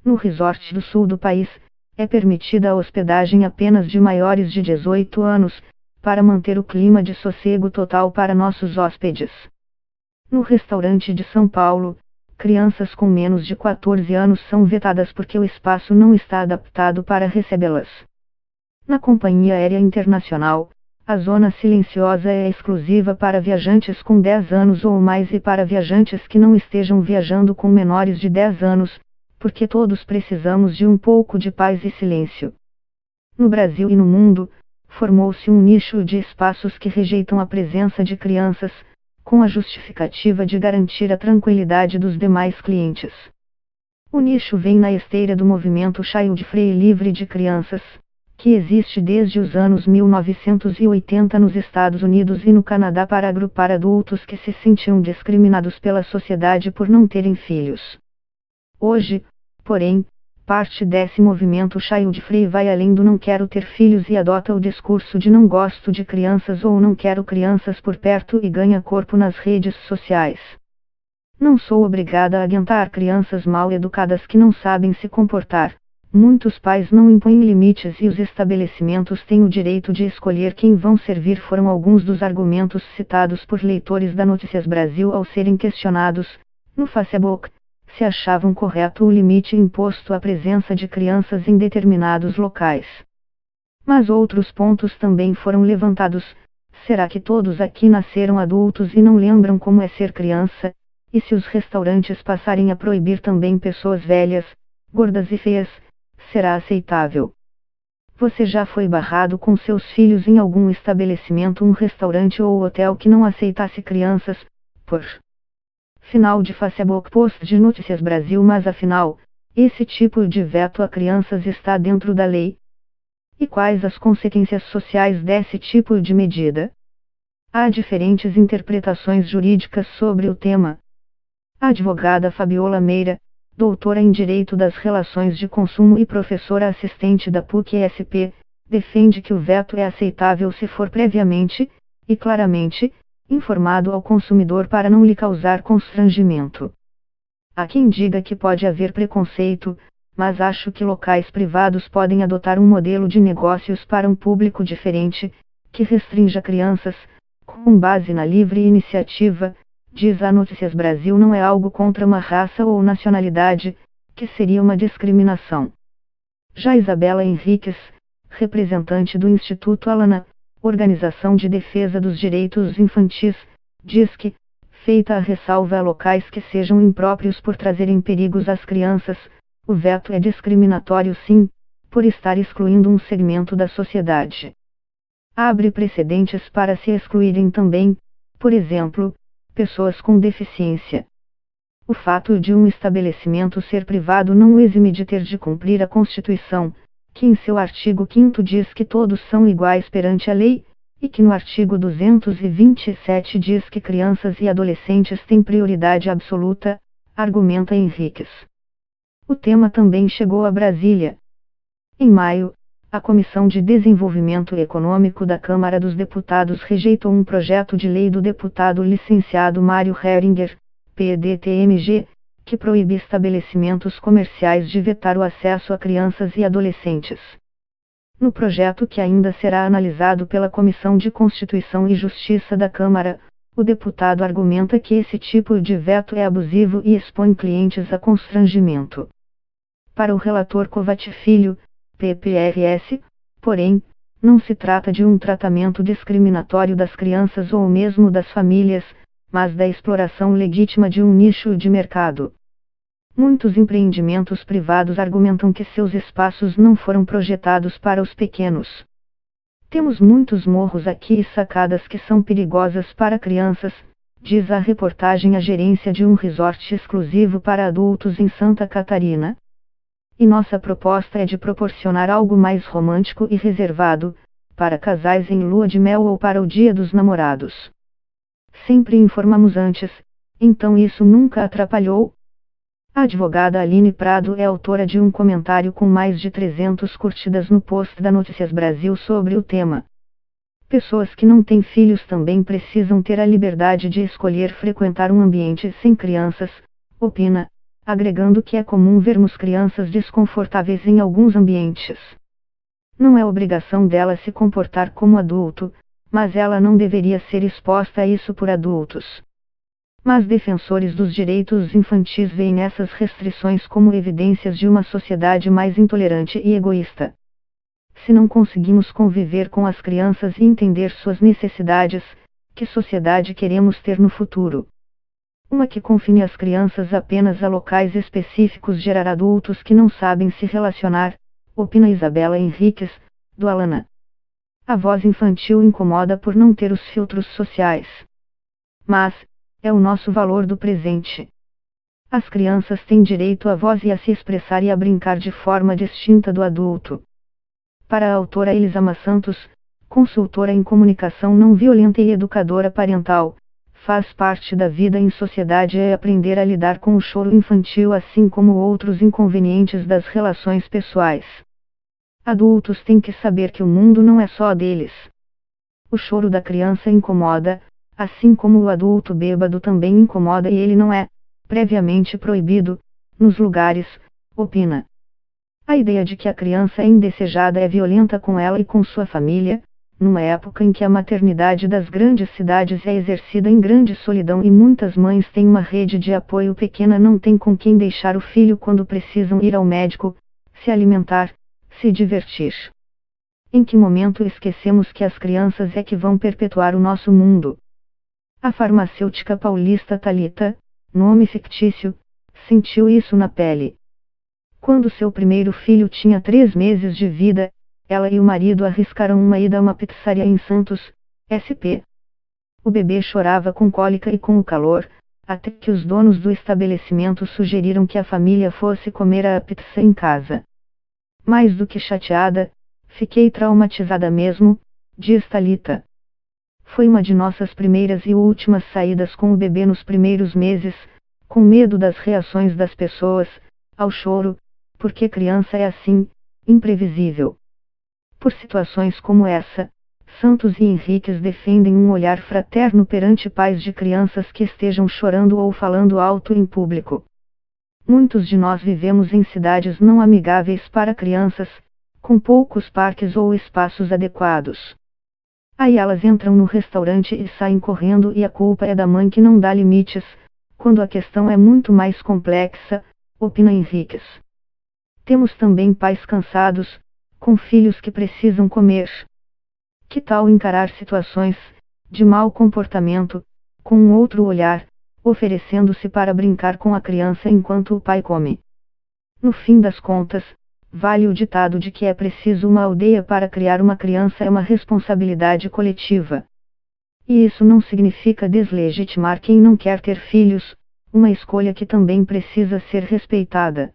No resort do sul do país, é permitida a hospedagem apenas de maiores de 18 anos, para manter o clima de sossego total para nossos hóspedes. No restaurante de São Paulo, crianças com menos de 14 anos são vetadas porque o espaço não está adaptado para recebê-las. Na companhia aérea internacional, a zona silenciosa é exclusiva para viajantes com 10 anos ou mais e para viajantes que não estejam viajando com menores de 10 anos, porque todos precisamos de um pouco de paz e silêncio. No Brasil e no mundo, formou-se um nicho de espaços que rejeitam a presença de crianças, com a justificativa de garantir a tranquilidade dos demais clientes. O nicho vem na esteira do movimento Child Free livre de crianças, que existe desde os anos 1980 nos Estados Unidos e no Canadá para agrupar adultos que se sentiam discriminados pela sociedade por não terem filhos. Hoje, porém, parte desse movimento Child Free vai além do não quero ter filhos e adota o discurso de não gosto de crianças ou não quero crianças por perto e ganha corpo nas redes sociais. Não sou obrigada a aguentar crianças mal educadas que não sabem se comportar. Muitos pais não impõem limites e os estabelecimentos têm o direito de escolher quem vão servir, foram alguns dos argumentos citados por leitores da Notícias Brasil ao serem questionados, no Facebook, se achavam correto o limite imposto à presença de crianças em determinados locais. Mas outros pontos também foram levantados. Será que todos aqui nasceram adultos e não lembram como é ser criança? E se os restaurantes passarem a proibir também pessoas velhas, gordas e feias, será aceitável? Você já foi barrado com seus filhos em algum estabelecimento, um restaurante ou hotel que não aceitasse crianças, por final de Facebook post de Notícias Brasil? Mas afinal, esse tipo de veto a crianças está dentro da lei? E quais as consequências sociais desse tipo de medida? Há diferentes interpretações jurídicas sobre o tema. A advogada Fabiola Meira, doutora em Direito das Relações de Consumo e professora assistente da PUC-SP, defende que o veto é aceitável se for previamente, e claramente, informado ao consumidor para não lhe causar constrangimento. Há quem diga que pode haver preconceito, mas acho que locais privados podem adotar um modelo de negócios para um público diferente, que restrinja crianças, com base na livre iniciativa. Diz a Notícias Brasil, não é algo contra uma raça ou nacionalidade, que seria uma discriminação. Já Isabela Henriques, representante do Instituto Alana, Organização de Defesa dos Direitos Infantis, diz que, feita a ressalva a locais que sejam impróprios por trazerem perigos às crianças, o veto é discriminatório sim, por estar excluindo um segmento da sociedade. Abre precedentes para se excluírem também, por exemplo, pessoas com deficiência. O fato de um estabelecimento ser privado não o exime de ter de cumprir a Constituição, que em seu artigo 5º diz que todos são iguais perante a lei, e que no artigo 227 diz que crianças e adolescentes têm prioridade absoluta, argumenta Henriques. O tema também chegou a Brasília. Em maio, a Comissão de Desenvolvimento Econômico da Câmara dos Deputados rejeitou um projeto de lei do deputado licenciado Mário Heringer, PDT-MG, que proíbe estabelecimentos comerciais de vetar o acesso a crianças e adolescentes. No projeto, que ainda será analisado pela Comissão de Constituição e Justiça da Câmara, o deputado argumenta que esse tipo de veto é abusivo e expõe clientes a constrangimento. Para o relator Covatti Filho, PPRS, porém, não se trata de um tratamento discriminatório das crianças ou mesmo das famílias, mas da exploração legítima de um nicho de mercado. Muitos empreendimentos privados argumentam que seus espaços não foram projetados para os pequenos. Temos muitos morros aqui e sacadas que são perigosas para crianças, diz a reportagem a gerência de um resort exclusivo para adultos em Santa Catarina. E nossa proposta é de proporcionar algo mais romântico e reservado, para casais em lua de mel ou para o Dia dos Namorados. Sempre informamos antes, então isso nunca atrapalhou? A advogada Aline Prado é autora de um comentário com mais de 300 curtidas no post da Notícias Brasil sobre o tema. Pessoas que não têm filhos também precisam ter a liberdade de escolher frequentar um ambiente sem crianças, opina. agregando que é comum vermos crianças desconfortáveis em alguns ambientes. Não é obrigação dela se comportar como adulto, mas ela não deveria ser exposta a isso por adultos. Mas defensores dos direitos infantis veem essas restrições como evidências de uma sociedade mais intolerante e egoísta. Se não conseguimos conviver com as crianças e entender suas necessidades, que sociedade queremos ter no futuro? Uma que confine as crianças apenas a locais específicos gerará adultos que não sabem se relacionar, opina Isabela Henriques, do Alana. A voz infantil incomoda por não ter os filtros sociais. Mas, é o nosso valor do presente. As crianças têm direito à voz e a se expressar e a brincar de forma distinta do adulto. Para a autora Elisama Santos, consultora em comunicação não violenta e educadora parental, faz parte da vida em sociedade é aprender a lidar com o choro infantil assim como outros inconvenientes das relações pessoais. Adultos têm que saber que o mundo não é só deles. O choro da criança incomoda, assim como o adulto bêbado também incomoda e ele não é, previamente proibido, nos lugares, opina. A ideia de que a criança é indesejada é violenta com ela e com sua família, numa época em que a maternidade das grandes cidades é exercida em grande solidão e muitas mães têm uma rede de apoio pequena, não tem com quem deixar o filho quando precisam ir ao médico, se alimentar, se divertir. Em que momento esquecemos que as crianças é que vão perpetuar o nosso mundo? A farmacêutica paulista Thalita, nome fictício, sentiu isso na pele. Quando seu primeiro filho tinha 3 meses de vida, ela e o marido arriscaram uma ida a uma pizzaria em Santos, SP. O bebê chorava com cólica e com o calor, até que os donos do estabelecimento sugeriram que a família fosse comer a pizza em casa. Mais do que chateada, fiquei traumatizada mesmo, diz Thalita. Foi uma de nossas primeiras e últimas saídas com o bebê nos primeiros meses, com medo das reações das pessoas, ao choro, porque criança é assim, imprevisível. Por situações como essa, Santos e Henriques defendem um olhar fraterno perante pais de crianças que estejam chorando ou falando alto em público. Muitos de nós vivemos em cidades não amigáveis para crianças, com poucos parques ou espaços adequados. Aí elas entram no restaurante e saem correndo e a culpa é da mãe que não dá limites, quando a questão é muito mais complexa, opina Henriques. Temos também pais cansados, com filhos que precisam comer. Que tal encarar situações de mau comportamento com um outro olhar, oferecendo-se para brincar com a criança enquanto o pai come? No fim das contas, vale o ditado de que é preciso uma aldeia para criar uma criança, é uma responsabilidade coletiva. E isso não significa deslegitimar quem não quer ter filhos, uma escolha que também precisa ser respeitada.